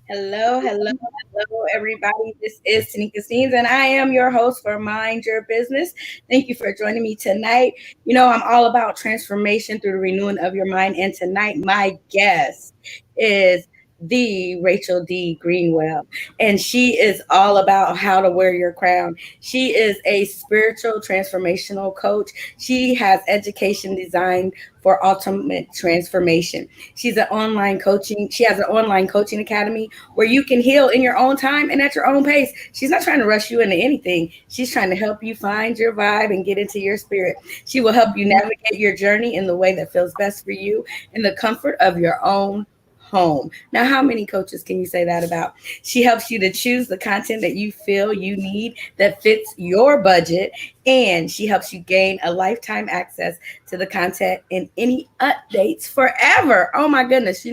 Hello, hello, hello, everybody. This is Tanika Scenes, and I am your host for Mind Your Business. Thank you for joining me tonight. You know, I'm all about transformation through the renewing of your mind, and tonight, my guest is the Rachel D. Greenwell, and she is all about how to wear your crown. She is a spiritual transformational coach. She has education designed for ultimate transformation. She has an online coaching academy where you can heal in your own time and at your own pace. She's not trying to rush you into anything. She's trying to help you find your vibe and get into your spirit. She will help you navigate your journey in the way that feels best for you in the comfort of your own home. Now, how many coaches can you say that about? She helps you to choose the content that you feel you need that fits your budget, and she helps you gain a lifetime access to the content and any updates forever. Oh my goodness,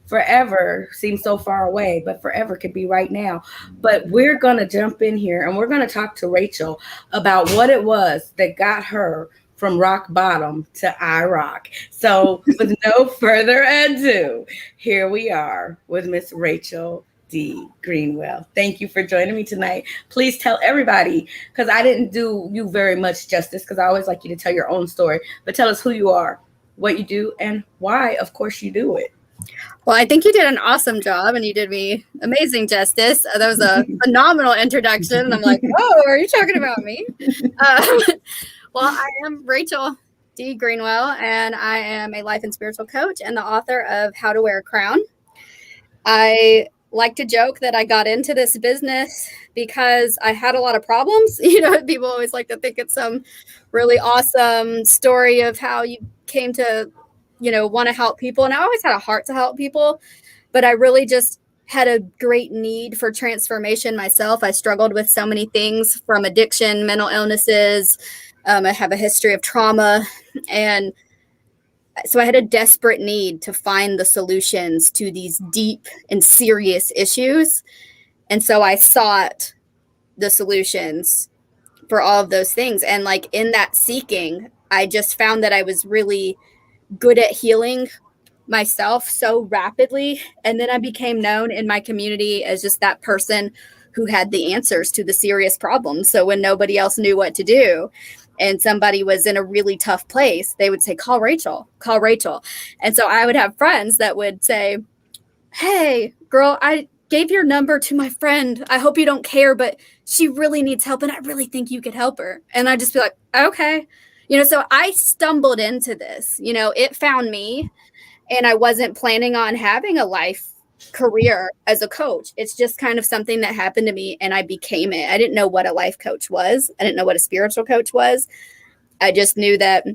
forever seems so far away, but forever could be right now. But we're going to jump in here and we're going to talk to Rachel about what it was that got her from rock bottom to I rock. So, with no further ado, here we are with Miss Rachel D. Greenwell. Thank you for joining me tonight. Please tell everybody, because I didn't do you very much justice, because I always like you to tell your own story, but tell us who you are, what you do, and why, of course, you do it. Well, I think you did an awesome job and you did me amazing justice. That was a phenomenal introduction. And I'm like, oh, are you talking about me? Uh, well, I am Rachel D. Greenwell, and I am a life and spiritual coach and the author of How to Wear a Crown. I like to joke that I got into this business because I had a lot of problems. People always like to think it's some really awesome story of how you came to want to help people. And I always had a heart to help people, but I really just had a great need for transformation myself. I struggled with so many things, from addiction, mental illnesses. I have a history of trauma. And so I had a desperate need to find the solutions to these deep and serious issues. And so I sought the solutions for all of those things. And like in that seeking, I just found that I was really good at healing myself so rapidly. And then I became known in my community as just that person who had the answers to the serious problems. So when nobody else knew what to do and somebody was in a really tough place, they would say, call Rachel, call Rachel. And so I would have friends that would say, hey, girl, I gave your number to my friend. I hope you don't care, but she really needs help and I really think you could help her. And I'd just be like, okay. So I stumbled into this, it found me, and I wasn't planning on having a life career as a coach. It's just kind of something that happened to me and I became it. I didn't know what a life coach was. I didn't know what a spiritual coach was. I just knew that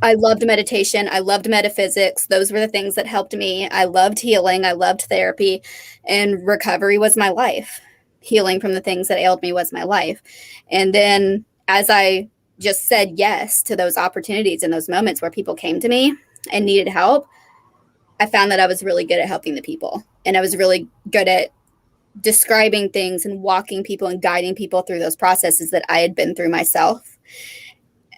I loved meditation. I loved metaphysics. Those were the things that helped me. I loved healing. I loved therapy, and recovery was my life. Healing from the things that ailed me was my life. And then as I just said yes to those opportunities and those moments where people came to me and needed help, I found that I was really good at helping the people. And I was really good at describing things and walking people and guiding people through those processes that I had been through myself.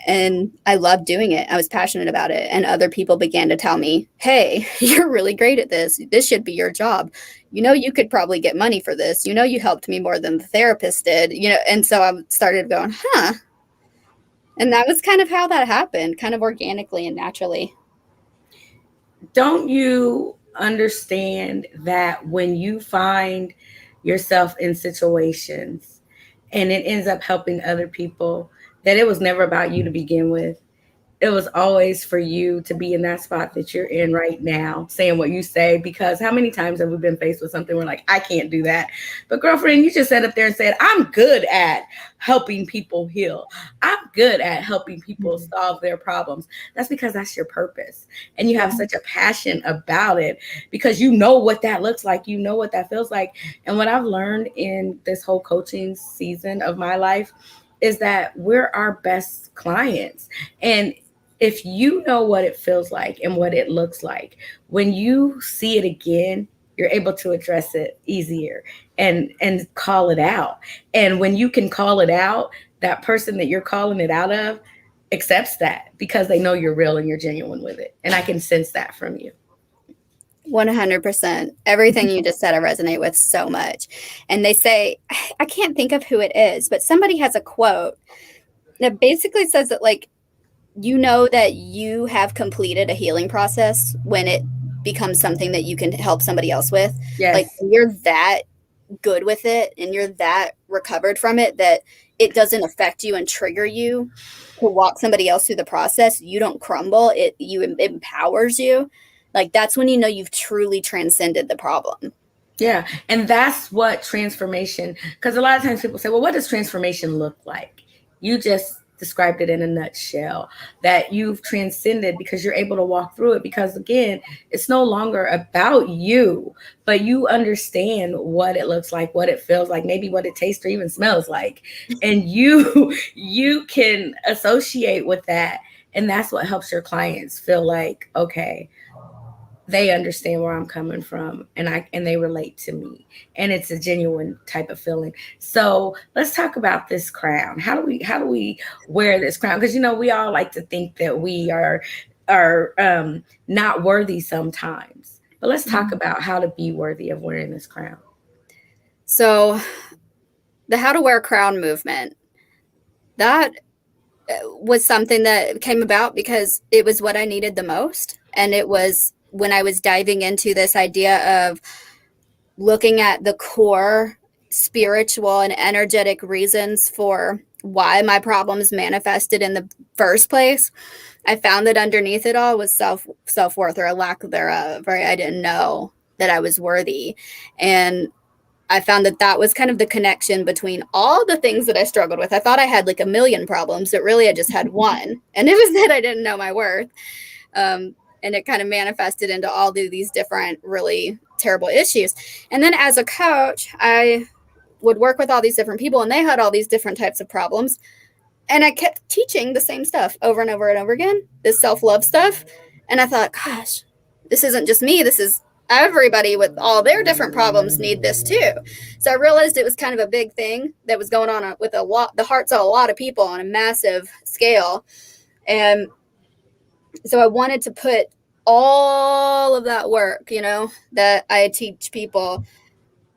And I loved doing it. I was passionate about it. And other people began to tell me, hey, you're really great at this. This should be your job. You could probably get money for this. You helped me more than the therapist did. And so I started going, huh. And that was kind of how that happened, kind of organically and naturally. Don't you understand that when you find yourself in situations and it ends up helping other people, that it was never about you to begin with? It was always for you to be in that spot that you're in right now, saying what you say. Because how many times have we been faced with something we're like, I can't do that? But girlfriend, you just sat up there and said, I'm good at helping people heal. I'm good at helping people solve their problems. That's because that's your purpose. And you have such a passion about it because you know what that looks like. You know what that feels like. And what I've learned in this whole coaching season of my life is that we're our best clients. And if you know what it feels like and what it looks like, when you see it again, you're able to address it easier and call it out. And when you can call it out, that person that you're calling it out of accepts that because they know you're real and you're genuine with it. And I can sense that from you. 100%. Everything you just said, I resonate with so much. And they say, I can't think of who it is, but somebody has a quote that basically says that, like, you know that you have completed a healing process when it becomes something that you can help somebody else with. Like, Yes. you're that good with it and you're that recovered from it that it doesn't affect you and trigger you to walk somebody else through the process. You don't crumble. It empowers you. Like, that's when you know you've truly transcended the problem. Yeah. And that's what transformation, because a lot of times people say, well, what does transformation look like? You just described it in a nutshell, that you've transcended because you're able to walk through it. Because again, it's no longer about you, but you understand what it looks like, what it feels like, maybe what it tastes or even smells like. And you can associate with that. And that's what helps your clients feel like, okay, they understand where I'm coming from, and they relate to me, and it's a genuine type of feeling. So let's talk about this crown. How do we wear this crown? Because we all like to think that we are not worthy sometimes. But let's talk about how to be worthy of wearing this crown. So the How to Wear a Crown movement, that was something that came about because it was what I needed the most. And it was when I was diving into this idea of looking at the core spiritual and energetic reasons for why my problems manifested in the first place. I found that underneath it all was self-worth, or a lack thereof. Right? I didn't know that I was worthy. And I found that that was kind of the connection between all the things that I struggled with. I thought I had like a million problems, but really I just had one. And it was that I didn't know my worth. And it kind of manifested into all of these different really terrible issues. And then as a coach, I would work with all these different people, and they had all these different types of problems. And I kept teaching the same stuff over and over and over again, this self-love stuff. And I thought, gosh, this isn't just me. This is everybody with all their different problems need this too. So I realized it was kind of a big thing that was going on with the hearts of a lot of people on a massive scale. And so I wanted to put all of that work, that I teach people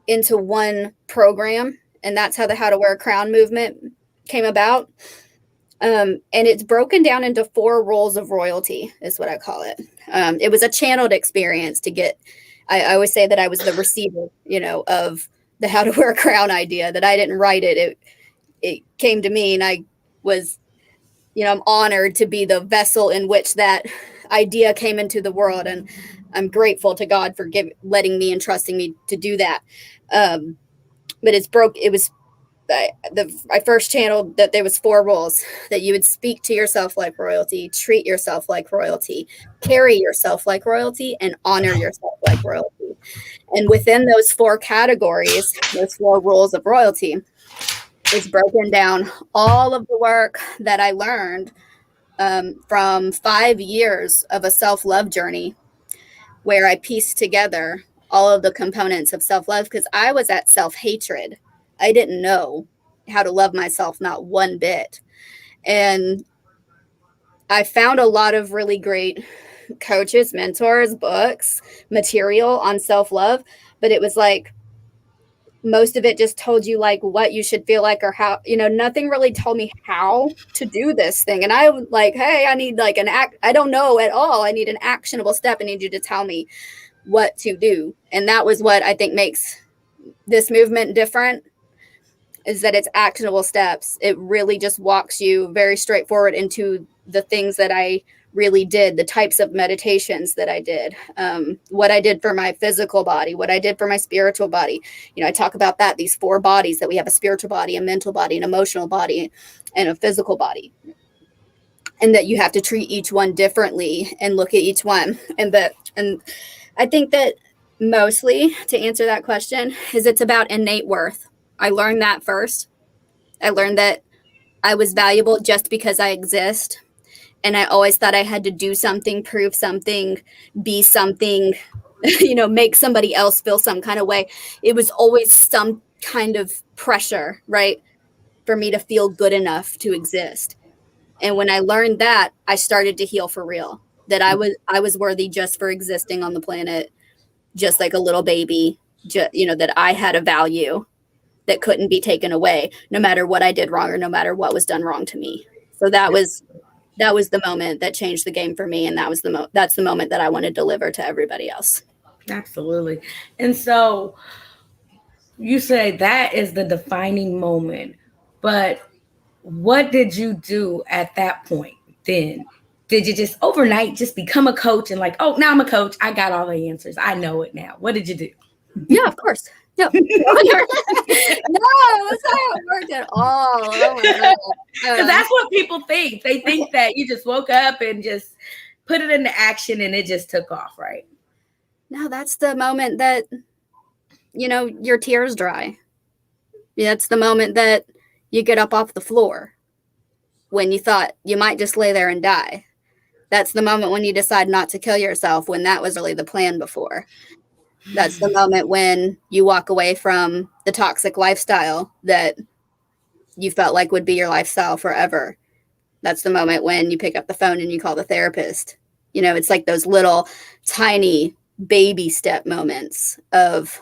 into one program. And that's how the How to Wear a Crown movement came about. And it's broken down into 4 roles of royalty, is what I call it. It was a channeled experience to get. I always say that I was the receiver, of the How to Wear a Crown idea. That I didn't write it; it came to me, and I was, I'm honored to be the vessel in which that idea came into the world, and I'm grateful to God for letting me and trusting me to do that. But it was. I first channeled that there was 4 roles, that you would speak to yourself like royalty, treat yourself like royalty, carry yourself like royalty, and honor yourself like royalty. And within those 4 categories, those 4 roles of royalty, it's broken down all of the work that I learned from 5 years of a self-love journey, where I pieced together all of the components of self-love, because I was at self-hatred. I didn't know how to love myself, not one bit. And I found a lot of really great coaches, mentors, books, material on self-love, but it was like most of it just told you like what you should feel like, or how, nothing really told me how to do this thing. And I was like, hey, I need like I don't know at all. I need an actionable step. I need you to tell me what to do. And that was what I think makes this movement different, is that it's actionable steps. It really just walks you very straightforward into the things that I really did, the types of meditations that I did, what I did for my physical body, what I did for my spiritual body. I talk about that, these 4 bodies, that we have: a spiritual body, a mental body, an emotional body, and a physical body. And that you have to treat each one differently and look at each one. And I think that mostly, to answer that question, is it's about innate worth. I learned that first. I learned that I was valuable just because I exist. And I always thought I had to do something, prove something, be something, make somebody else feel some kind of way. It was always some kind of pressure, right, for me to feel good enough to exist. And when I learned that, I started to heal for real, that I was worthy just for existing on the planet. just like a little baby, that I had a value that couldn't be taken away, no matter what I did wrong or no matter what was done wrong to me. So that was the moment that changed the game for me, and that's the moment that I want to deliver to everybody else. Absolutely. And so you say that is the defining moment, but what did you do at that point then? Did you just overnight just become a coach and like, oh, now I'm a coach. I got all the answers. I know it now. What did you do? Yeah, of course. No, no, that's not how it worked at all. Oh my god! Because that's what people think. They think that you just woke up and just put it into action and it just took off, right? No, that's the moment that your tears dry. That's the moment that you get up off the floor when you thought you might just lay there and die. That's the moment when you decide not to kill yourself when that was really the plan before. That's the moment when you walk away from the toxic lifestyle that you felt like would be your lifestyle forever. That's the moment when you pick up the phone and you call the therapist. It's like those little tiny baby step moments of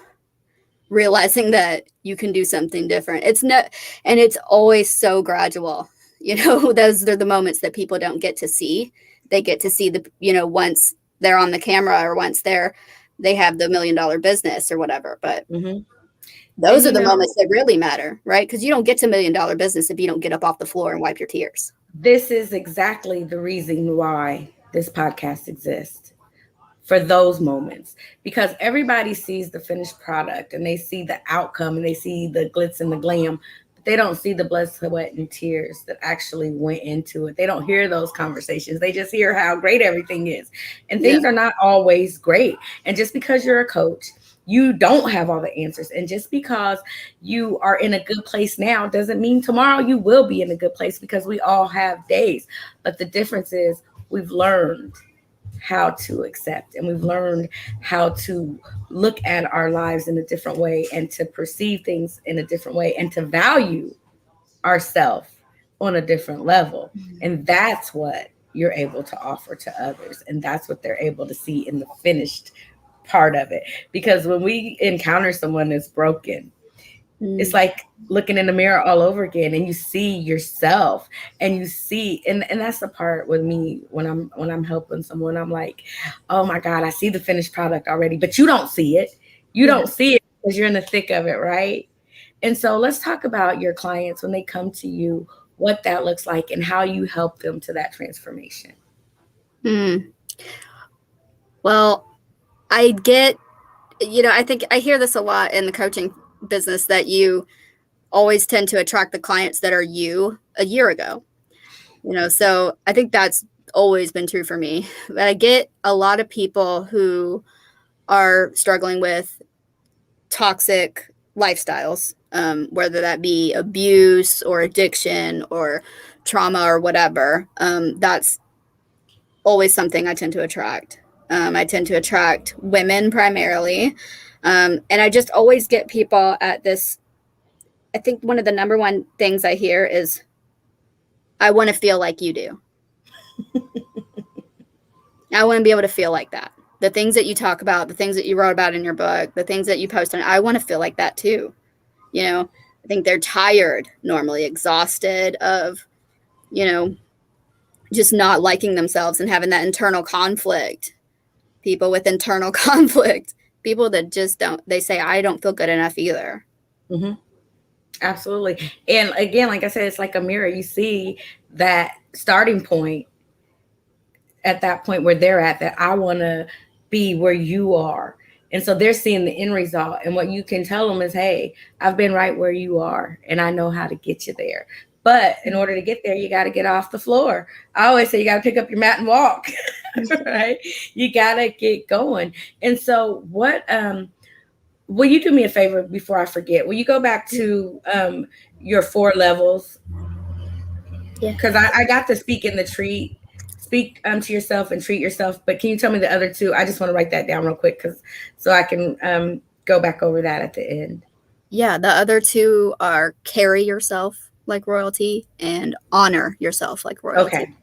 realizing that you can do something different. And it's always so gradual. Those are the moments that people don't get to see. They get to see once they're on the camera or once they have the $1 million business or whatever. But those are the moments that really matter, right? Because you don't get to $1 million business if you don't get up off the floor and wipe your tears. This is exactly the reason why this podcast exists, for those moments, because everybody sees the finished product and they see the outcome and they see the glitz and the glam, but they don't see the blood, sweat, and tears that actually went into it. They don't hear those conversations. They just hear how great everything is. And things are not always great. And just because you're a coach, you don't have all the answers. And just because you are in a good place now doesn't mean tomorrow you will be in a good place, because we all have days. But the difference is we've learned how to accept, and we've learned how to look at our lives in a different way and to perceive things in a different way and to value ourselves on a different level. And that's what you're able to offer to others. And that's what they're able to see in the finished part of it. Because when we encounter someone that's broken, it's like looking in the mirror all over again, and you see yourself, and you see, and that's the part with me when I'm helping someone. I'm like, oh my God, I see the finished product already, but you don't see it. You don't see it because you're in the thick of it, right? And so let's talk about your clients when they come to you, what that looks like and how you help them to that transformation. Well, I get, I think I hear this a lot in the coaching business, that you always tend to attract the clients that are you a year ago. So I think that's always been true for me. But I get a lot of people who are struggling with toxic lifestyles, whether that be abuse or addiction or trauma or whatever. That's always something I tend to attract. I tend to attract women primarily. And I just always get people at this. I think one of the number one things I hear is, I want to feel like you do. I want to be able to feel like that. The things that you talk about, the things that you wrote about in your book, the things that you post on, I want to feel like that too. I think they're tired, normally exhausted of, just not liking themselves and having that internal conflict. People with internal conflict, people that just don't, they say, I don't feel good enough either. Absolutely. And again, like I said, it's like a mirror. You see that starting point at that point where they're at, that I want to be where you are. And so they're seeing the end result. And what you can tell them is, hey, I've been right where you are and I know how to get you there. But in order to get there, you got to get off the floor. I always say you got to pick up your mat and walk, right? You got to get going. And so will you do me a favor before I forget? Will you go back to your 4 levels? Yeah. Because I got to speak in the treat. Speak to yourself and treat yourself. But can you tell me the other 2? I just want to write that down real quick so I can go back over that at the end. Yeah, the other 2 are carry yourself like royalty and honor yourself like royalty. Okay.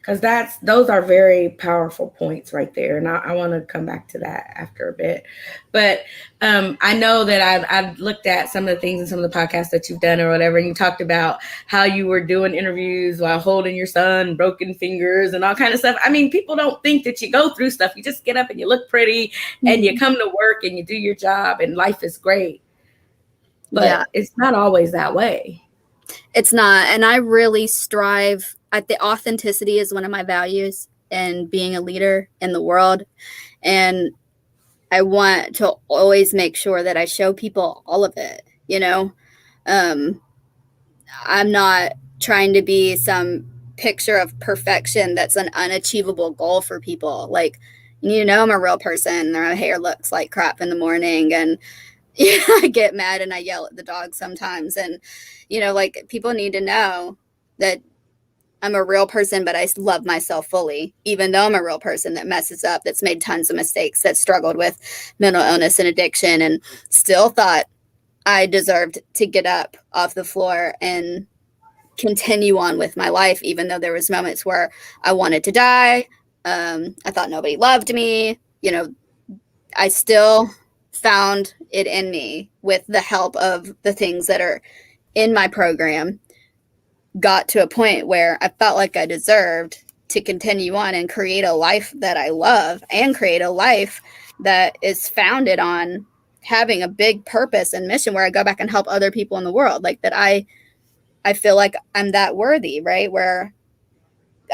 because those are very powerful points right there, and I want to come back to that after a bit. But I know that I've looked at some of the things in some of the podcasts that you've done or whatever, and you talked about how you were doing interviews while holding your son, broken fingers, and all kind of stuff. I mean, people don't think that you go through stuff. You just get up and you look pretty, and you come to work and you do your job, and life is great. But it's not always that way. It's not. And I really strive at the authenticity is one of my values in being a leader in the world. And I want to always make sure that I show people all of it, you know. I'm not trying to be some picture of perfection that's an unachievable goal for people. Like, you know, I'm a real person. Their hair looks like crap in the morning, and I get mad and I yell at the dog sometimes. And, you know, like, people need to know that I'm a real person, but I love myself fully, even though I'm a real person that messes up, that's made tons of mistakes, that struggled with mental illness and addiction, and still thought I deserved to get up off the floor and continue on with my life, even though there was moments where I wanted to die. I thought nobody loved me. You know, I still found it in me, with the help of the things that are in my program, got to a point where I felt like I deserved to continue on and create a life that I love, and create a life that is founded on having a big purpose and mission, where I go back and help other people in the world. Like, that I feel like I'm that worthy, right? Where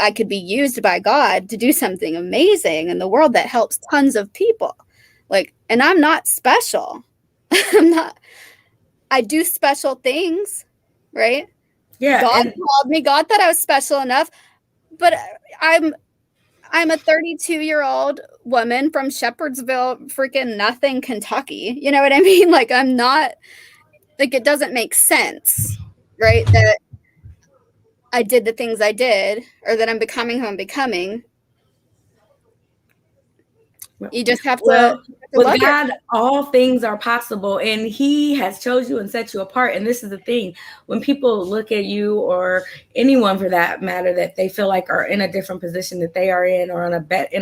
I could be used by God to do something amazing in the world that helps tons of people. Like, and I'm not special. I'm not, I do special things, right? Yeah. God called me. God thought I was special enough, but I'm a 32-year-old woman from Shepherdsville, freaking nothing, Kentucky. You know what I mean? Like, I'm not, like, it doesn't make sense, right? That I did the things I did, or that I'm becoming who I'm becoming. You just have to with God, all things are possible, and He has chose you and set you apart. And this is the thing: when people look at you, or anyone for that matter, that they feel like are in a different position that they are in, or in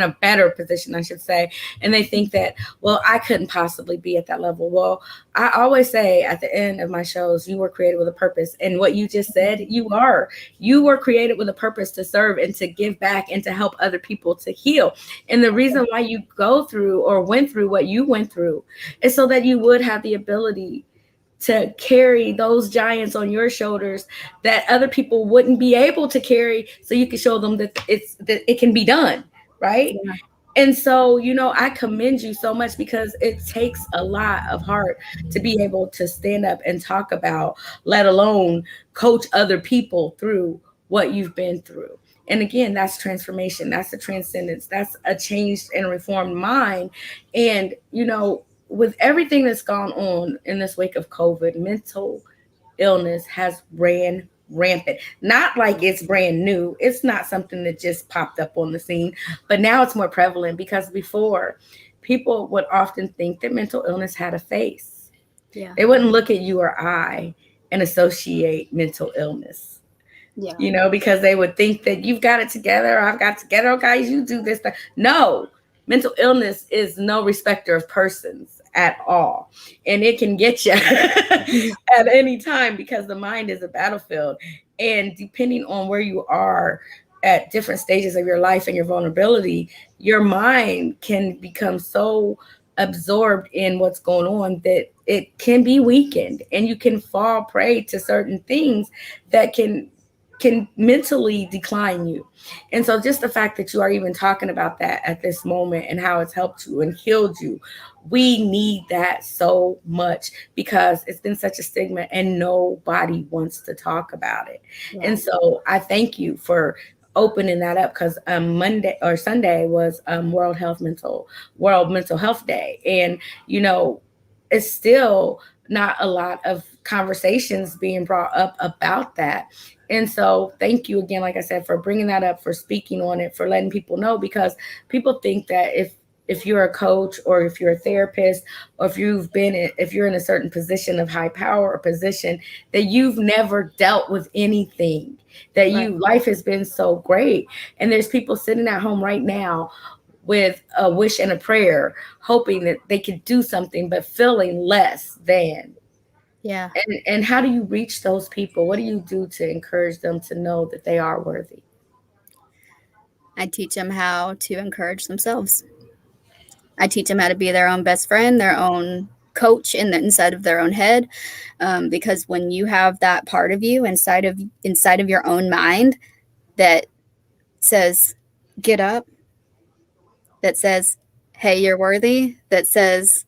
a better position, I should say, and they think that, well, I couldn't possibly be at that level. Well, I always say at the end of my shows, you were created with a purpose, and what you just said, you were created with a purpose to serve and to give back and to help other people to heal. And the reason why you go through or went through what you went through is so that you would have the ability to carry those giants on your shoulders that other people wouldn't be able to carry, so you can show them that it can be done, right? Yeah. And so, you know, I commend you so much, because it takes a lot of heart to be able to stand up and talk about, let alone coach other people through what you've been through. And again, that's transformation. That's a transcendence. That's a changed and reformed mind. And, you know, with everything that's gone on in this wake of COVID, mental illness has ran rampant. Not like it's brand new. It's not something that just popped up on the scene, but now it's more prevalent, because before, people would often think that mental illness had a face. Yeah. They wouldn't look at you or I and associate mental illness. Yeah. You know, because they would think that you've got it together, or I've got it together, oh, guys, you do this. No, mental illness is no respecter of persons at all. And it can get you at any time, because the mind is a battlefield. And depending on where you are at different stages of your life and your vulnerability, your mind can become so absorbed in what's going on that it can be weakened, and you can fall prey to certain things that can mentally decline you. And so just the fact that you are even talking about that at this moment, and how it's helped you and healed you, we need that so much, because it's been such a stigma and nobody wants to talk about it. Yeah. And so I thank you for opening that up, because Monday or Sunday was World Mental Health Day. And, you know, it's still not a lot of conversations being brought up about that. And so thank you again, like I said, for bringing that up, for speaking on it, for letting people know, because people think that if if you're a coach or if you're a therapist or if you're in a certain position of high power or position, that you've never dealt with anything, that Right. you life has been so great. And there's people sitting at home right now with a wish and a prayer, hoping that they could do something but feeling less than. Yeah. And how do you reach those people? What do you do to encourage them to know that they are worthy? I teach them how to encourage themselves. I teach them how to be their own best friend, their own coach inside of their own head. Because when you have that part of you inside of your own mind that says, get up, that says, hey, you're worthy, that says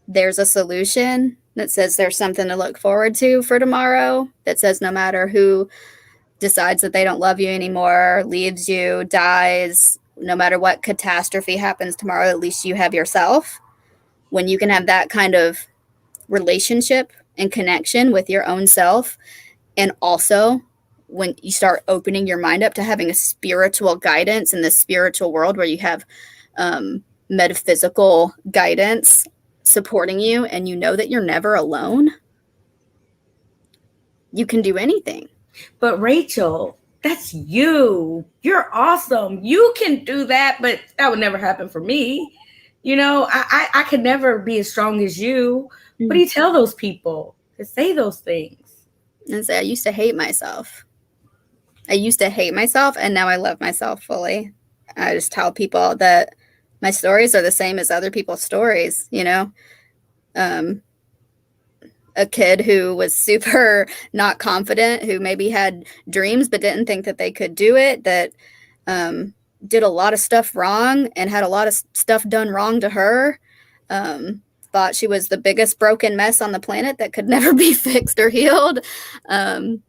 there's a solution, that says there's something to look forward to for tomorrow, that says no matter who decides that they don't love you anymore, leaves you, dies, no matter what catastrophe happens tomorrow, at least you have yourself. When you can have that kind of relationship and connection with your own self, and also when you start opening your mind up to having a spiritual guidance in the spiritual world where you have metaphysical guidance supporting you and you know that you're never alone, you can do anything. But Rachel, that's you. You're awesome. You can do that, but that would never happen for me. I could never be as strong as you. What do you tell those people to say those things? And say, I used to hate myself. And now I love myself fully. I just tell people that my stories are the same as other people's stories, a kid who was super not confident, who maybe had dreams but didn't think that they could do it, that did a lot of stuff wrong and had a lot of stuff done wrong to her, thought she was the biggest broken mess on the planet that could never be fixed or healed. I've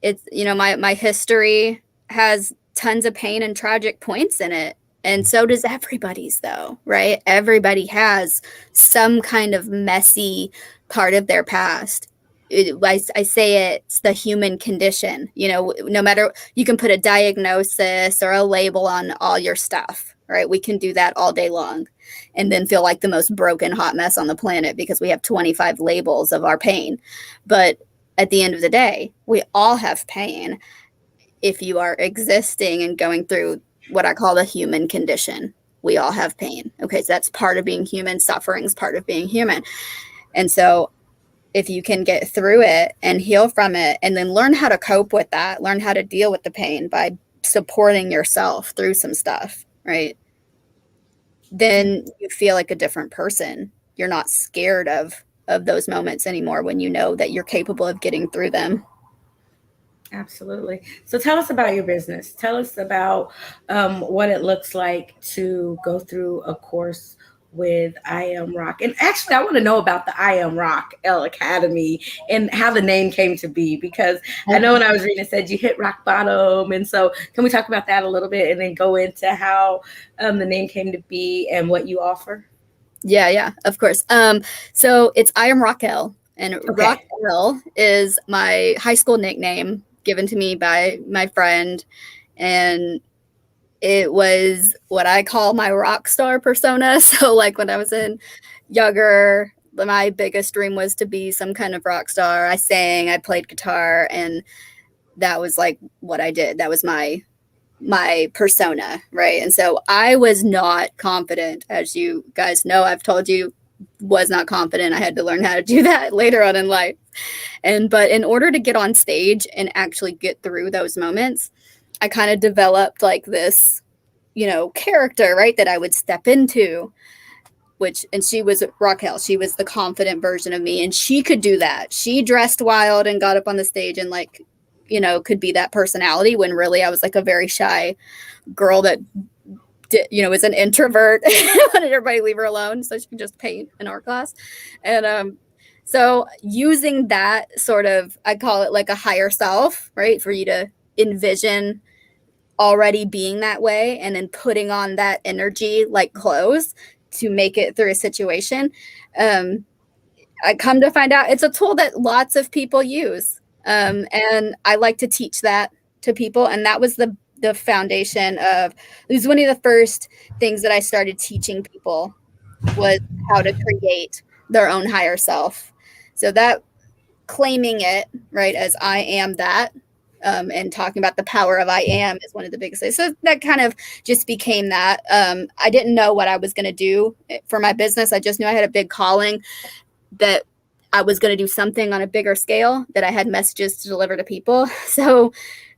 it's my history has tons of pain and tragic points in it, and so does everybody's, though, right? Everybody has some kind of messy part of their past. I say it's the human condition. No matter, you can put a diagnosis or a label on all your stuff, right? We can do that all day long and then feel like the most broken hot mess on the planet because we have 25 labels of our pain. But at the end of the day, we all have pain if you are existing and going through what I call the human condition. We all have pain. Okay, so that's part of being human. Suffering is part of being human. And so if you can get through it and heal from it and then learn how to cope with that, learn how to deal with the pain by supporting yourself through some stuff, right? Then you feel like a different person. You're not scared of those moments anymore when you know that you're capable of getting through them. Absolutely. So tell us about your business. Tell us about what it looks like to go through a course with I.M.Rock. And actually, I want to know about the Raquel Academy and how the name came to be, because I know when I was reading, it said you hit rock bottom. And so can we talk about that a little bit and then go into how the name came to be and what you offer? Yeah, of course. So it's I am Rockell, and Okay. Rockell is my high school nickname given to me by my friend, and it was what I call my rock star persona. So like when I was younger, my biggest dream was to be some kind of rock star. I sang, I played guitar, and that was like what I did. That was my persona, right? And so I was not confident, as you guys know. I've told you, was not confident. I had to learn how to do that later on in life. But in order to get on stage and actually get through those moments, I kind of developed like this, character, right, that I would step into. And she was Rockell. She was the confident version of me, and she could do that. She dressed wild and got up on the stage and could be that personality, when really I was like a very shy girl that was an introvert. Wanted everybody to leave her alone so she could just paint in art class. And so using that sort of, I call it like a higher self, right, for you to envision already being that way and then putting on that energy like clothes to make it through a situation. I come to find out it's a tool that lots of people use. And I like to teach that to people. And that was the foundation of, it was one of the first things that I started teaching people was how to create their own higher self. So that, claiming it, right, as I am that, and talking about the power of I am is one of the biggest things. So that kind of just became that. I didn't know what I was going to do for my business. I just knew I had a big calling, that I was going to do something on a bigger scale, that I had messages to deliver to people. So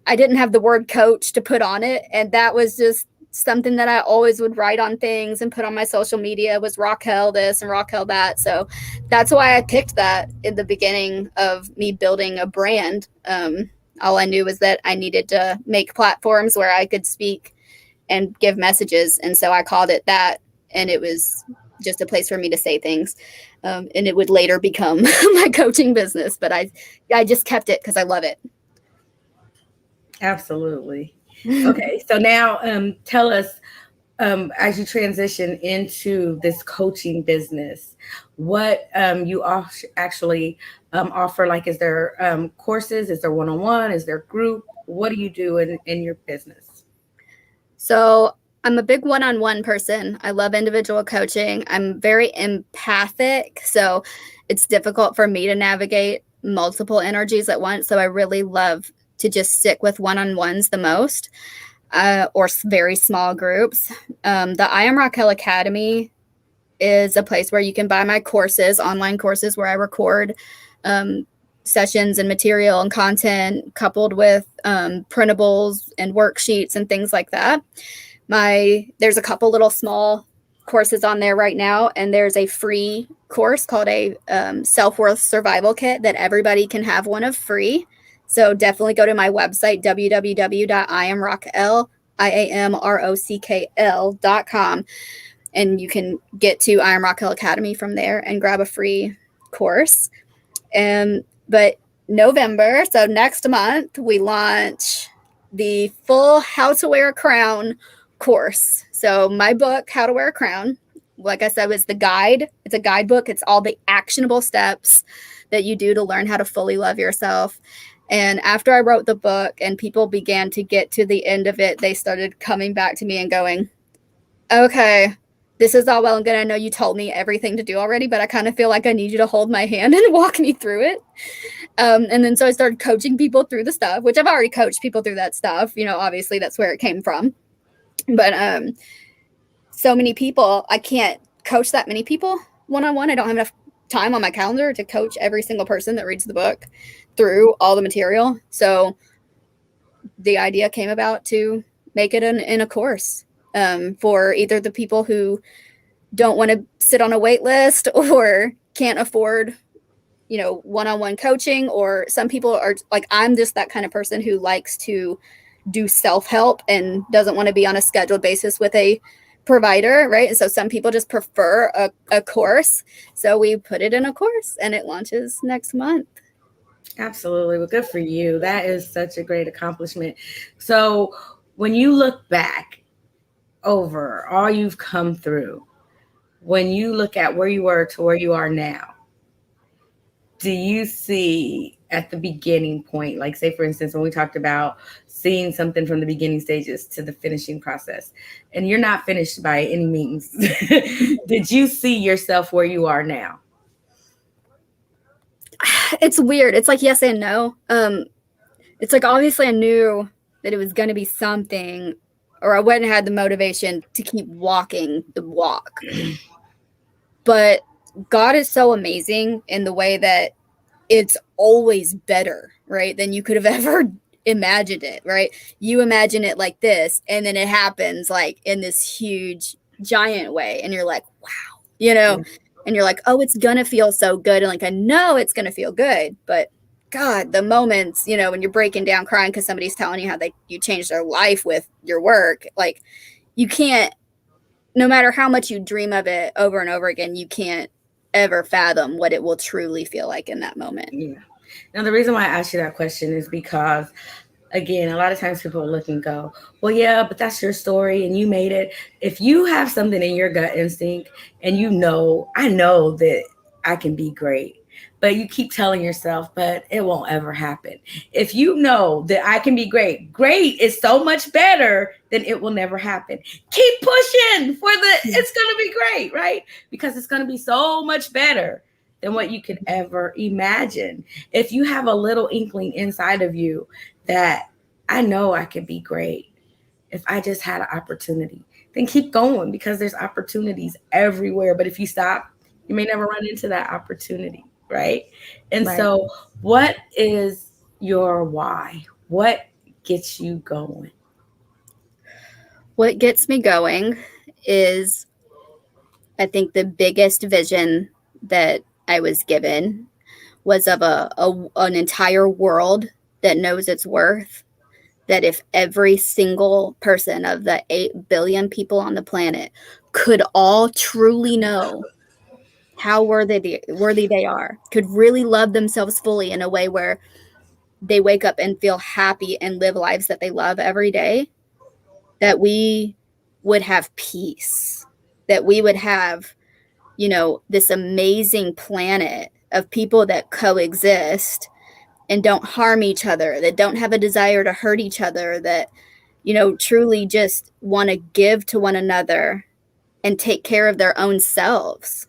I didn't have the word coach to put on it. And that was just something that I always would write on things and put on my social media, was Rockell this and Rockell that. So that's why I picked that in the beginning of me building a brand. All I knew was that I needed to make platforms where I could speak and give messages. And so I called it that. And it was just a place for me to say things. And it would later become my coaching business. But I just kept it because I love it. Absolutely. Okay, so now tell us, as you transition into this coaching business, what you actually offer. Like, is there courses? Is there one-on-one? Is there group? What do you do in your business? So I'm a big one-on-one person. I love individual coaching. I'm very empathic, so it's difficult for me to navigate multiple energies at once. So I really love to just stick with one-on-ones the most, or very small groups. The I Am Raquel Academy is a place where you can buy my courses, online courses, where I record sessions and material and content, coupled with printables and worksheets and things like that. There's a couple little small courses on there right now, and there's a free course called a self-worth survival kit that everybody can have one of free. So definitely go to my website, www.iamrockl.com, and you can get to I Am Raquel Academy from there and grab a free course. But November, so next month, we launch the full How to Wear a Crown course. So my book, How to Wear a Crown, like I said, was the guide. It's a guidebook. It's all the actionable steps that you do to learn how to fully love yourself. And after I wrote the book and people began to get to the end of it, they started coming back to me and going, okay, this is all well and good. I know you told me everything to do already, but I kind of feel like I need you to hold my hand and walk me through it. And then so I started coaching people through the stuff, which I've already coached people through that stuff. Obviously that's where it came from. But so many people, I can't coach that many people one-on-one. I don't have enough time on my calendar to coach every single person that reads the book through all the material. So the idea came about to make it in a course for either the people who don't want to sit on a wait list or can't afford one-on-one coaching, or some people are like, I'm just that kind of person who likes to do self-help and doesn't want to be on a scheduled basis with a provider, right? And so some people just prefer a course. So we put it in a course and it launches next month. Absolutely. Well, good for you. That is such a great accomplishment. So when you look back over all you've come through, when you look at where you were to where you are now, do you see at the beginning point, like say, for instance, when we talked about seeing something from the beginning stages to the finishing process, and you're not finished by any means, did you see yourself where you are now? It's weird. It's like yes and no. It's like obviously I knew that it was going to be something, or I wouldn't have had the motivation to keep walking the walk. But God is so amazing in the way that it's always better, right, than you could have ever imagined it, right? You imagine it like this, and then it happens like in this huge, giant way, and you're like, wow, and you're like, oh, it's going to feel so good. And like, I know it's going to feel good, but God, the moments, when you're breaking down crying because somebody's telling you how you changed their life with your work, like you can't, no matter how much you dream of it over and over again, you can't ever fathom what it will truly feel like in that moment. Yeah. Now, the reason why I asked you that question is because, again, a lot of times people look and go, well, yeah, but that's your story and you made it. If you have something in your gut instinct and I know that I can be great, but you keep telling yourself, but it won't ever happen. If you know that I can be great, great is so much better than it will never happen. Keep pushing for it's going to be great, right? Because it's going to be so much better than what you could ever imagine. If you have a little inkling inside of you that I know I could be great if I just had an opportunity, then keep going because there's opportunities everywhere. But if you stop, you may never run into that opportunity, right? And Right. so, what is your why? What gets you going? What gets me going is, I think, the biggest vision that I was given was of an entire world that knows its worth. That if every single person of the 8 billion people on the planet could all truly know how worthy they are, could really love themselves fully in a way where they wake up and feel happy and live lives that they love every day, that we would have peace, that we would have, this amazing planet of people that coexist and don't harm each other, that don't have a desire to hurt each other, that, truly just want to give to one another and take care of their own selves.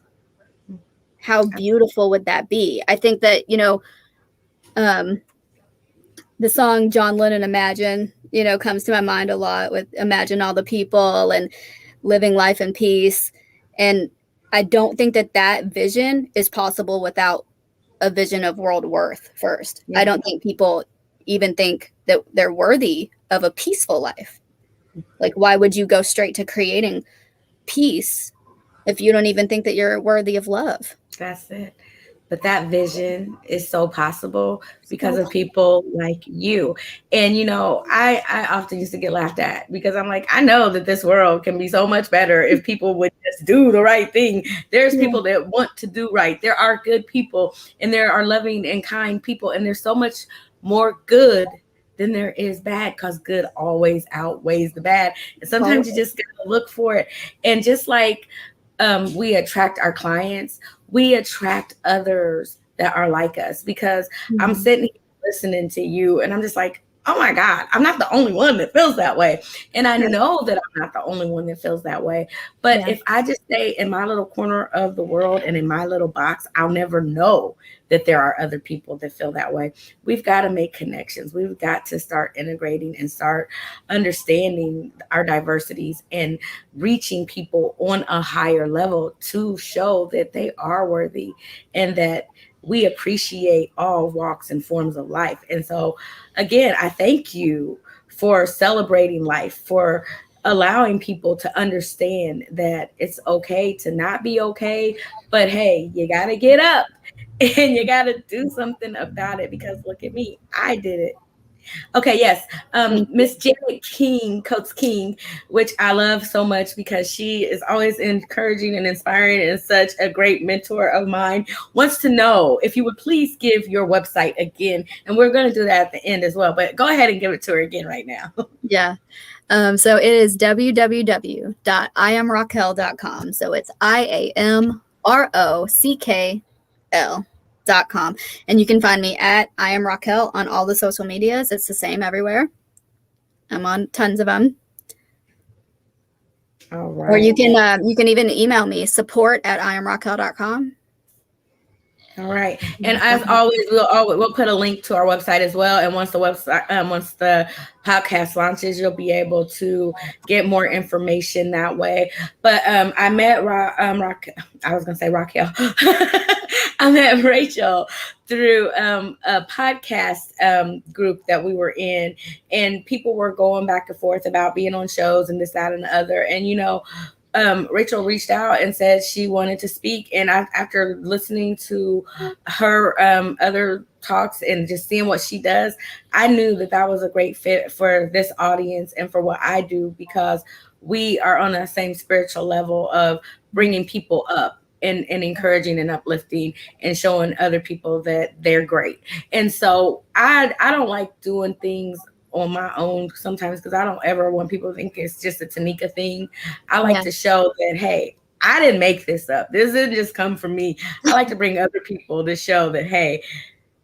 How beautiful would that be? I think that, um, the song John Lennon Imagine, comes to my mind a lot, with imagine all the people and living life in peace. And I don't think that vision is possible without a vision of world worth first. Yeah. I don't think people even think that they're worthy of a peaceful life. Like, why would you go straight to creating peace if you don't even think that you're worthy of love? That's it. But that vision is so possible because of people like you. And I often used to get laughed at because I'm like, I know that this world can be so much better if people would just do the right thing. There's people that want to do right. There are good people, and there are loving and kind people, and there's so much more good than there is bad, because good always outweighs the bad. And sometimes you just gotta look for it. And just like we attract our clients, we attract others that are like us, because I'm sitting here listening to you and I'm just like, oh my God, I'm not the only one that feels that way. And I know that I'm not the only one that feels that way. But if I just stay in my little corner of the world and in my little box, I'll never know that there are other people that feel that way. We've got to make connections. We've got to start integrating and start understanding our diversities and reaching people on a higher level to show that they are worthy and that we appreciate all walks and forms of life. And so, again, I thank you for celebrating life, for allowing people to understand that it's okay to not be okay, but hey, you got to get up and you got to do something about it, because look at me, I did it. Okay, yes. Miss Janet King, Coach King, which I love so much because she is always encouraging and inspiring and such a great mentor of mine, wants to know if you would please give your website again. And we're going to do that at the end as well. But go ahead and give it to her again right now. Yeah. So it is www.iamrockell.com. So it's IAMROCKL.com. And you can find me at I Am Rockell on all the social medias. It's the same everywhere. I'm on tons of them. All right. Or you can even email me, support@iamrockell.com. All right. And as always, we'll put a link to our website as well. And once the podcast launches, you'll be able to get more information that way. But I met I was going to say Raquel. I met Rachel through a podcast group that we were in, and people were going back and forth about being on shows and this, that, and the other. And, Rachel reached out and said she wanted to speak. And after listening to her other talks and just seeing what she does, I knew that was a great fit for this audience and for what I do, because we are on the same spiritual level of bringing people up and encouraging and uplifting and showing other people that they're great. And so I don't like doing things on my own sometimes, because I don't ever want people to think it's just a Tanika thing. I like to show that, hey, I didn't make this up. This didn't just come from me. I like to bring other people to show that, hey,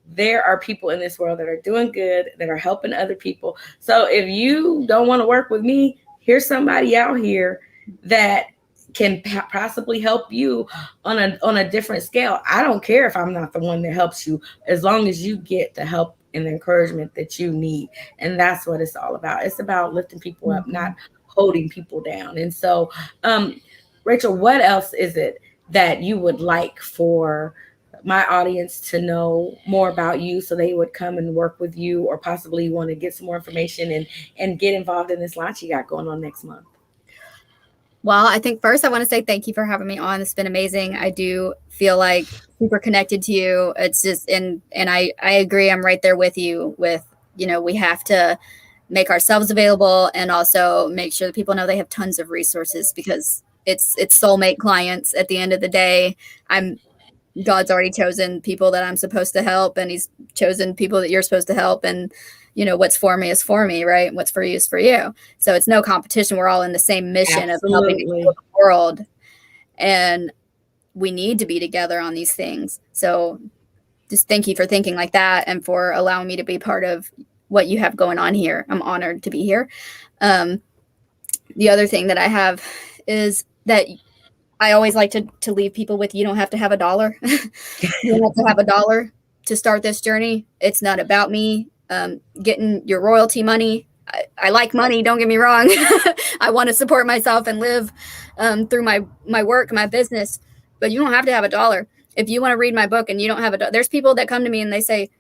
there are people in this world that are doing good, that are helping other people. So if you don't want to work with me, here's somebody out here that can possibly help you on a different scale. I don't care if I'm not the one that helps you, as long as you get the help and the encouragement that you need. And that's what it's all about. It's about lifting people up, not holding people down. And so, Rachel, what else is it that you would like for my audience to know more about you, so they would come and work with you, or possibly want to get some more information and get involved in this launch you got going on next month? Well, I think first I want to say thank you for having me on. It's been amazing. I do feel like super connected to you. It's just, and I agree. I'm right there with you with, we have to make ourselves available and also make sure that people know they have tons of resources, because it's soulmate clients at the end of the day. God's already chosen people that I'm supposed to help, and he's chosen people that you're supposed to help. And, what's for me is for me, right? What's for you is for you. So it's no competition. We're all in the same mission of helping to heal the world. And we need to be together on these things. So just thank you for thinking like that and for allowing me to be part of what you have going on here. I'm honored to be here. The other thing that I have is that I always like to leave people with, you don't have to have $1. You don't have to have $1 to start this journey. It's not about me getting your royalty money. I like money, don't get me wrong. I want to support myself and live through my work, my business, but you don't have to have $1. If you want to read my book and you don't have $1, there's people that come to me and they say,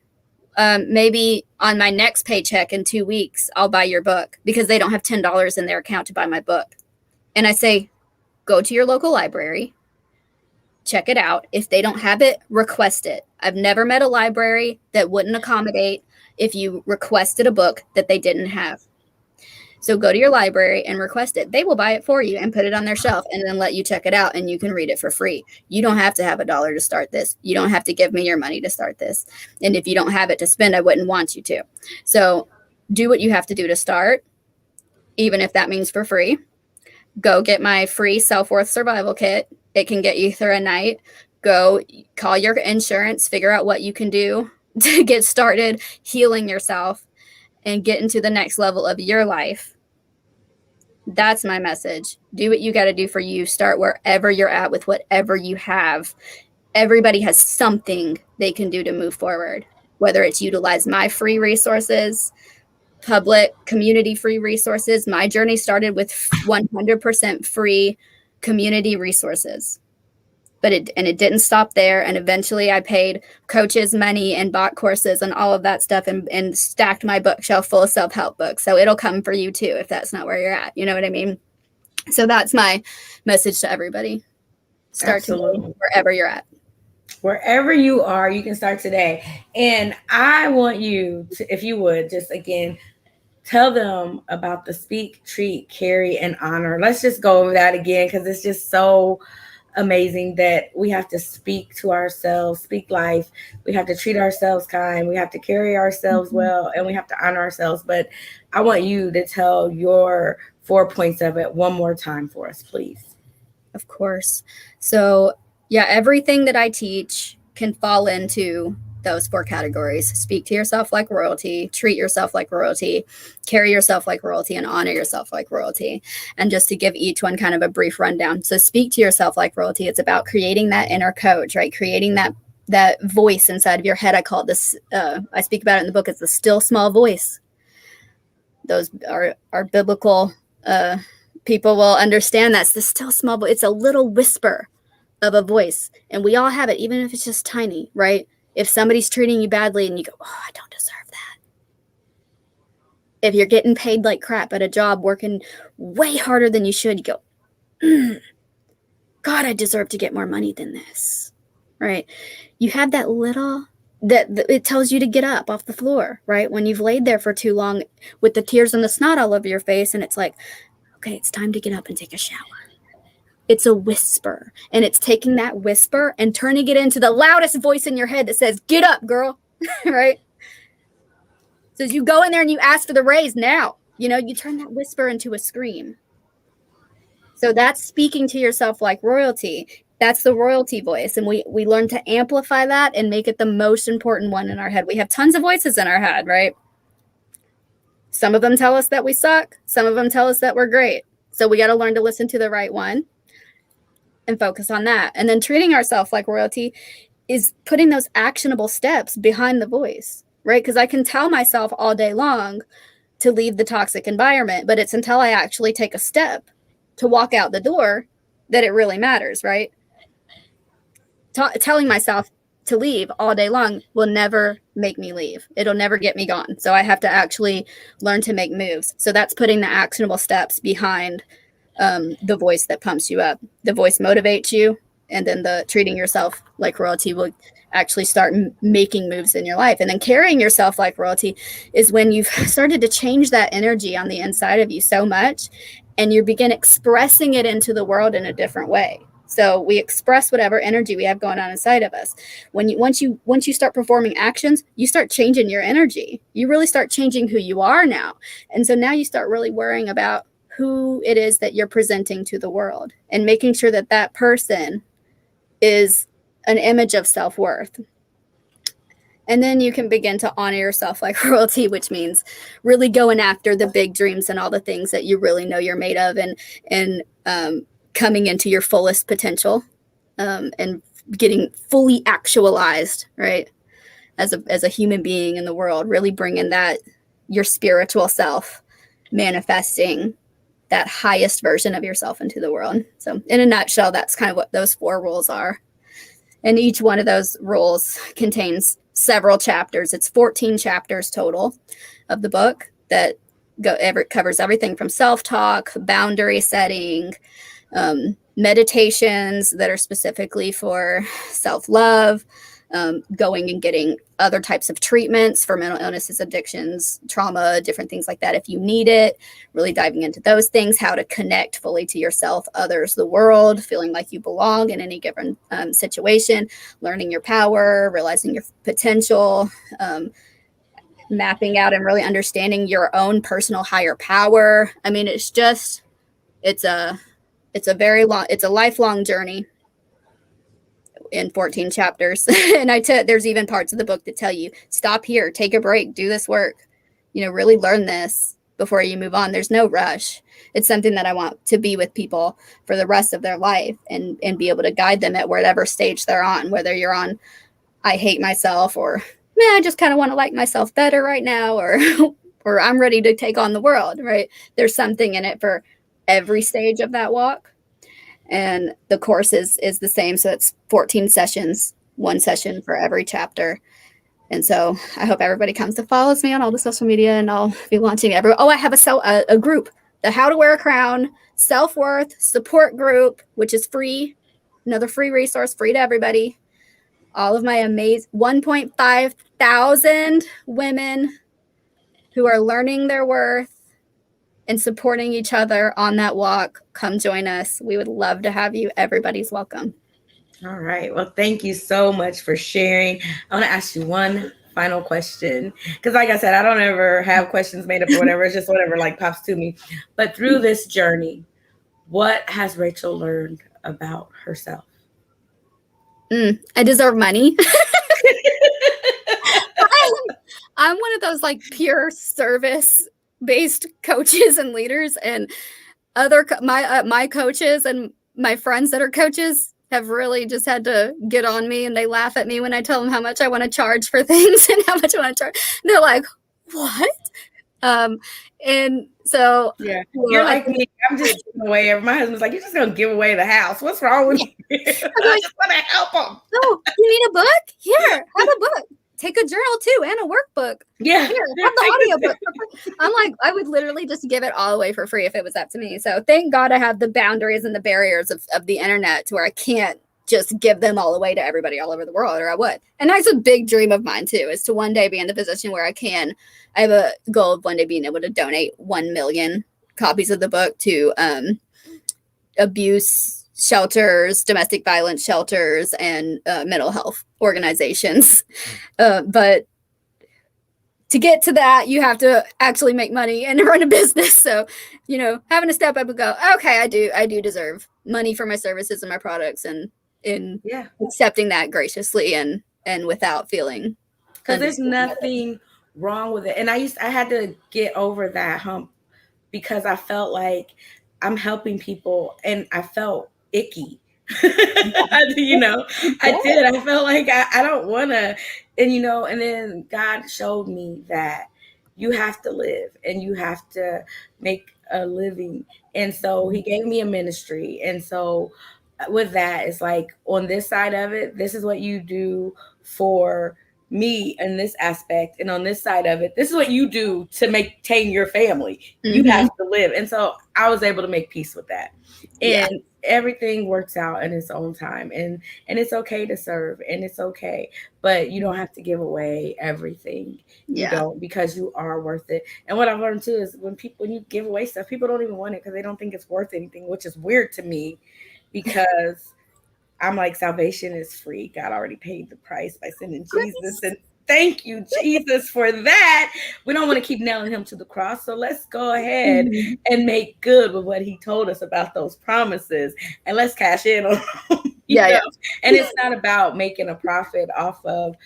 maybe on my next paycheck in 2 weeks, I'll buy your book, because they don't have $10 in their account to buy my book. And I say, go to your local library, check it out. If they don't have it, request it. I've never met a library that wouldn't accommodate if you requested a book that they didn't have. So go to your library and request it. They will buy it for you and put it on their shelf and then let you check it out, and you can read it for free. You don't have to have $1 to start this. You don't have to give me your money to start this. And if you don't have it to spend, I wouldn't want you to. So do what you have to do to start, even if that means for free. Go get my free self-worth survival kit. It can get you through a night. Go call your insurance, figure out what you can do to get started healing yourself and get into the next level of your life. That's my message. Do what you got to do for you. Start wherever you're at with whatever you have. Everybody has something they can do to move forward, whether it's utilize my free resources, public community free resources. My journey started with 100% free community resources, but it didn't stop there. And eventually I paid coaches money and bought courses and all of that stuff, and stacked my bookshelf full of self-help books. So it'll come for you too, if that's not where you're at. You know what I mean? So that's my message to everybody. Start today, wherever you're at. Wherever you are, you can start today. And I want you to, if you would, just again, tell them about the speak, treat, carry, and honor. Let's just go over that again, because it's just so amazing that we have to speak to ourselves, speak life. We have to treat ourselves kind. We have to carry ourselves well, and we have to honor ourselves. But I want you to tell your 4 points of it one more time for us, please. Of course. So yeah, everything that I teach can fall into those 4 categories. Speak to yourself like royalty, treat yourself like royalty, carry yourself like royalty, and honor yourself like royalty. And just to give each one kind of a brief rundown. So speak to yourself like royalty. It's about creating that inner coach, right? Creating that voice inside of your head. I call it this, I speak about it in the book. It's the still small voice. Those are biblical, people will understand that's the still small voice. It's a little whisper of a voice. And we all have it, even if it's just tiny, right? If somebody's treating you badly and you go, oh, I don't deserve that. If you're getting paid like crap at a job, working way harder than you should, you go, God, I deserve to get more money than this, right? You have that little, that it tells you to get up off the floor, right? When you've laid there for too long with the tears and the snot all over your face, and it's like, okay, it's time to get up and take a shower. It's a whisper, and it's taking that whisper and turning it into the loudest voice in your head that says, get up, girl, right? So as you go in there and you ask for the raise now, you turn that whisper into a scream. So that's speaking to yourself like royalty. That's the royalty voice. And we learn to amplify that and make it the most important one in our head. We have tons of voices in our head, right? Some of them tell us that we suck. Some of them tell us that we're great. So we got to learn to listen to the right one and focus on that. And then treating ourselves like royalty is putting those actionable steps behind the voice, right? Because I can tell myself all day long to leave the toxic environment, but it's until I actually take a step to walk out the door that it really matters, right? Telling myself to leave all day long will never make me leave. It'll never get me gone. So I have to actually learn to make moves. So that's putting the actionable steps behind the voice that pumps you up. The voice motivates you, and then the treating yourself like royalty will actually start making moves in your life. And then carrying yourself like royalty is when you've started to change that energy on the inside of you so much, and you begin expressing it into the world in a different way. So we express whatever energy we have going on inside of us. Once you start performing actions, you start changing your energy. You really start changing who you are now. And so now you start really worrying about who it is that you're presenting to the world and making sure that that person is an image of self-worth. And then you can begin to honor yourself like royalty, which means really going after the big dreams and all the things that you really know you're made of, and coming into your fullest potential, and getting fully actualized, right? As a human being in the world, really bringing that, your spiritual self, manifesting that highest version of yourself into the world. So in a nutshell, that's kind of what those 4 rules are. And each one of those rules contains several chapters. It's 14 chapters total of the book that covers everything from self-talk, boundary setting, meditations that are specifically for self-love, going and getting other types of treatments for mental illnesses, addictions, trauma, different things like that if you need it, really diving into those things, how to connect fully to yourself, others, the world, feeling like you belong in any given situation, learning your power, realizing your potential, mapping out and really understanding your own personal higher power. I mean, it's a lifelong journey in 14 chapters. And there's even parts of the book that tell you, stop here, take a break, do this work, really learn this before you move on. There's no rush. It's something that I want to be with people for the rest of their life, and be able to guide them at whatever stage they're on, whether you're on, I hate myself, or I just kind of want to like myself better right now, or or I'm ready to take on the world, right? There's something in it for every stage of that walk. And the course is the same. So it's 14 sessions, 1 session for every chapter. And so I hope everybody comes to follow me on all the social media, and I'll be launching I have a group, the How to Wear a Crown Self-Worth Support Group, which is free, another free resource, free to everybody. All of my amazing 1.5 thousand women who are learning their worth and supporting each other on that walk. Come join us. We would love to have you. Everybody's welcome. All right. Well, thank you so much for sharing. I want to ask you one final question, because like I said, I don't ever have questions made up or whatever. It's just whatever pops to me. But through this journey, what has Rachel learned about herself? I deserve money. I'm one of those pure service based coaches and leaders, and my coaches and my friends that are coaches have really just had to get on me, and they laugh at me when I tell them how much I want to charge for things and how much I want to charge. They're like, what? And so you're like me. I'm just giving away. My husband's like, you're just gonna give away the house. What's wrong with you? I just want to help them. Oh, you need a book? Here, have a book. Take a journal too, and a workbook. Yeah. Here, have the audiobook. I'm like, I would literally just give it all away for free if it was up to me. So thank God I have the boundaries and the barriers of the internet to where I can't just give them all away to everybody all over the world, or I would. And that's a big dream of mine too, is to one day be in the position where I have a goal of one day being able to donate 1 million copies of the book to abuse shelters, domestic violence shelters, and mental health organizations. But to get to that, you have to actually make money and run a business. So, having to step up and go, okay, I do deserve money for my services and my products, and in accepting that graciously and without feeling. Because there's nothing wrong with it. And I had to get over that hump because I felt like I'm helping people and I felt icky. I did. I felt like I don't want to. And then God showed me that you have to live and you have to make a living. And so he gave me a ministry. And so with that, it's like on this side of it, this is what you do for me in this aspect, and on this side of it, this is what you do to maintain your family. You have to live. And so I was able to make peace with that, and everything works out in its own time, and it's okay to serve, and it's okay, but you don't have to give away everything. You don't, because you are worth it. And what I've learned too is when you give away stuff, people don't even want it because they don't think it's worth anything, which is weird to me, because I'm like, salvation is free. God already paid the price by sending Jesus. And thank you, Jesus, for that. We don't want to keep nailing him to the cross. So let's go ahead and make good with what he told us about those promises. And let's cash in on them. And it's not about making a profit off of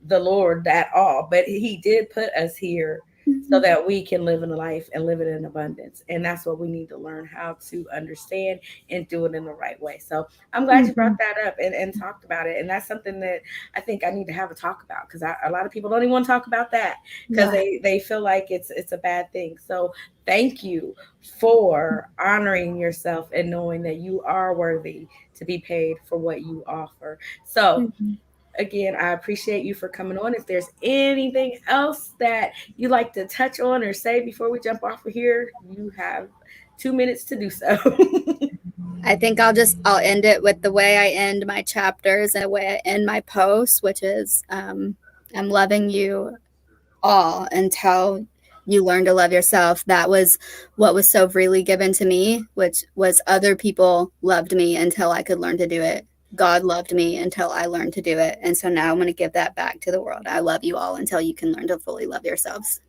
the Lord at all. But he did put us here so that we can live in a life and live it in abundance. And that's what we need to learn how to understand and do it in the right way. So I'm glad you brought that up and talked about it. And that's something that I think I need to have a talk about, because a lot of people don't even want to talk about that because they feel like it's a bad thing. So thank you for honoring yourself and knowing that you are worthy to be paid for what you offer. So again, I appreciate you for coming on. If there's anything else that you like to touch on or say before we jump off of here, you have 2 minutes to do so. I think I'll end it with the way I end my chapters and the way I end my posts, which is I'm loving you all until you learn to love yourself. That was what was so freely given to me, which was other people loved me until I could learn to do it. God loved me until I learned to do it. And so now I'm going to give that back to the world. I love you all until you can learn to fully love yourselves.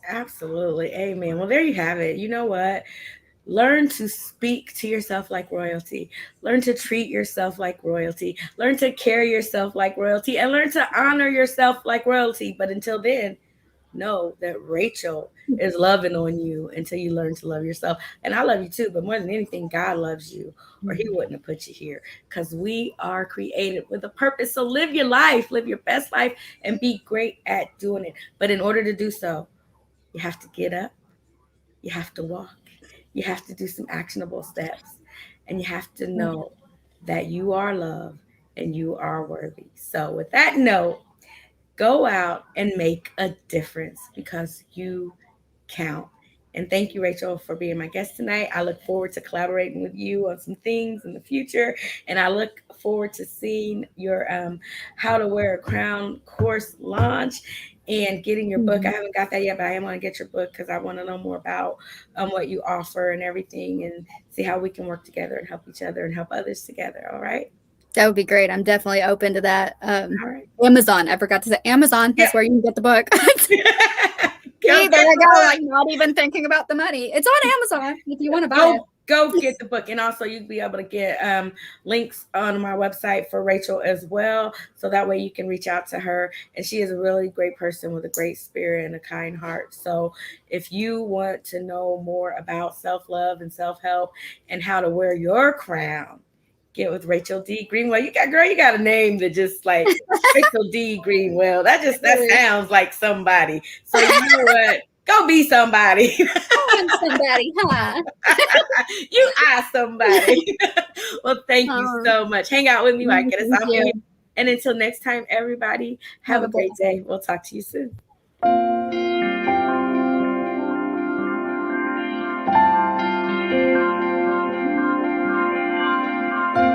Absolutely. Amen. Well, there you have it. You know what? Learn to speak to yourself like royalty. Learn to treat yourself like royalty. Learn to carry yourself like royalty, and learn to honor yourself like royalty. But until then, know that Rachel is loving on you until you learn to love yourself. And I love you too, but more than anything, God loves you, or he wouldn't have put you here, because we are created with a purpose. So live your life, live your best life, and be great at doing it. But in order to do so, you have to get up, you have to walk, you have to do some actionable steps, and you have to know that you are loved and you are worthy. So with that note, go out and make a difference, because you count. And thank you, Rachel, for being my guest tonight. I look forward to collaborating with you on some things in the future. And I look forward to seeing your How to Wear a Crown course launch and getting your book. I haven't got that yet, but I am going to get your book because I want to know more about what you offer and everything, and see how we can work together and help each other and help others together. All right. That would be great. I'm definitely open to that. All right. Amazon. I forgot to say Amazon. That's where you can get the book. There I go. Like, not even thinking about the money. It's on Amazon if you want to buy it. Go get the book. And also you'll be able to get links on my website for Rachel as well. So that way you can reach out to her. And she is a really great person with a great spirit and a kind heart. So if you want to know more about self-love and self-help and how to wear your crown, get with Raquel D. Greenwell. You got a name that just like Raquel D. Greenwell. That sounds like somebody. So you know what? Go be somebody. I'm somebody, huh? You are somebody. Well, thank you so much. Hang out with me, like, get us off here. And until next time, everybody, have a great day. We'll talk to you soon.